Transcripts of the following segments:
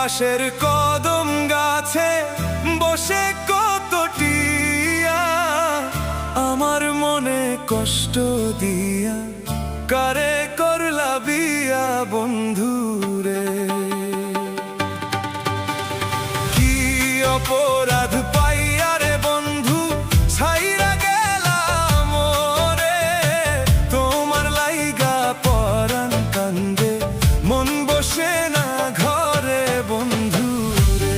পাশের কদম গাছে বসে কত টিয়া আমার মনে কষ্ট দিয়া কারে করলা বিয়া বন্ধুরে। কি অপরাধ পাইয়া রে বন্ধু ছাইরা গেলা মোরে, তোমার লাইগা পরাণ কান্দে মন বসে না ঘরে বন্ধুরে।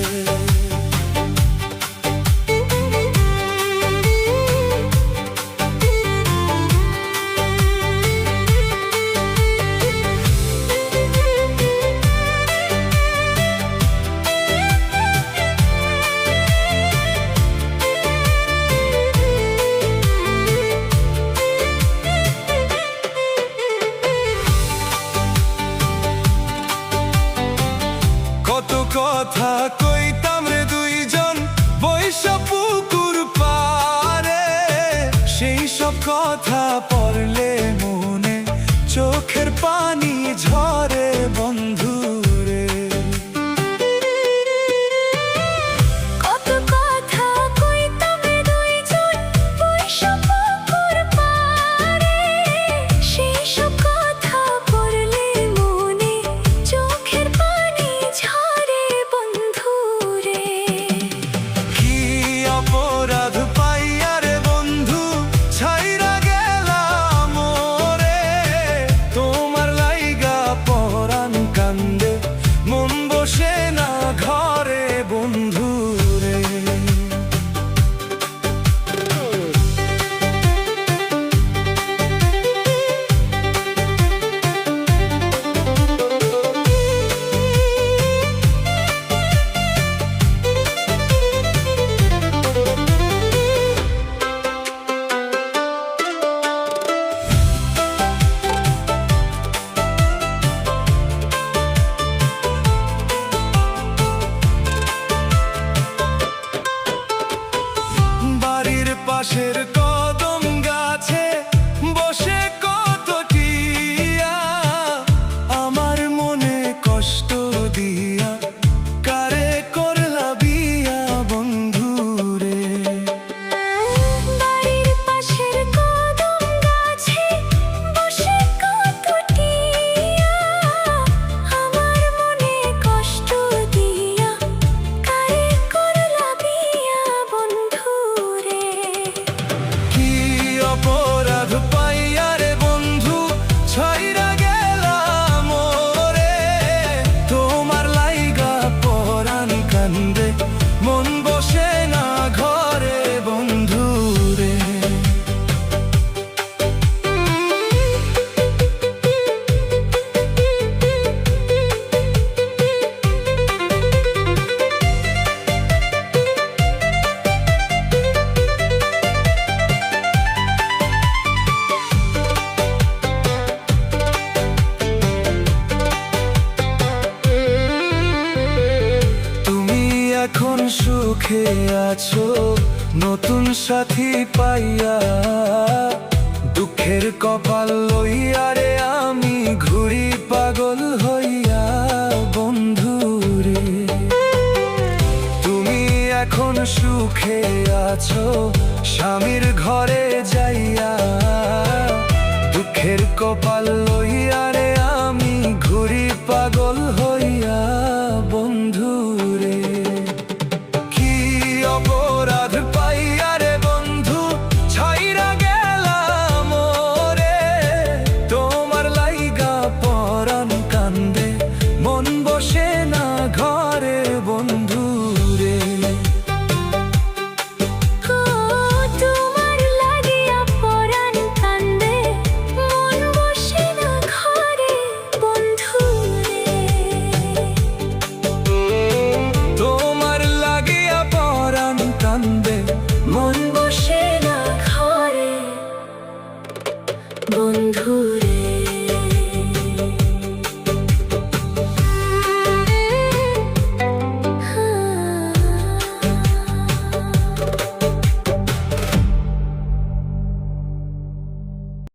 কত কথা কইতাম রে দুইজন বৈশা পুকুর পারে, সেই সব কথা পড়লে মনে চোখের পানি ঝরে বন্ধুরে। কত কথা কইতাম রে দুইজন বৈশা পুকুর পারে, সেই সব কথা পড়লে মনে চোখের পানি ঝরে বন্ধুরে। কি অপরাধ পাইয়া রে বন্ধু ছাইরা গেলা মোরে, তোমার লাইগা পরাণ কান্দে মন বসে না ঘরে বন্ধুরে। বাড়ির পাশের কদম গাছে বসে কত টিয়া আমার মনে কষ্ট দিয়া কারে করলা বিয়া বন্ধুরে। বাড়ির পাশের কদম গাছে বসে কত টিয়া আমার মনে কষ্ট দিয়া কারে করলা বিয়া বন্ধুরে। কি অপরাধ পাইয়া রে বন্ধু ছাইরা গেলা মোরে, তোমার লাইগা পরাণ কান্দে মন বসে না ঘরে বন্ধুরে। তুমি এখন সুখে আছো নতুন সাথী পাইয়া, দুঃখের কপাল লইয়া রে আমি ঘুরি পাগল হইয়া বন্ধুরে। তুমি এখন সুখে আছো স্বামীর ঘরে যাইয়া, দুঃখের কপাল লইয়া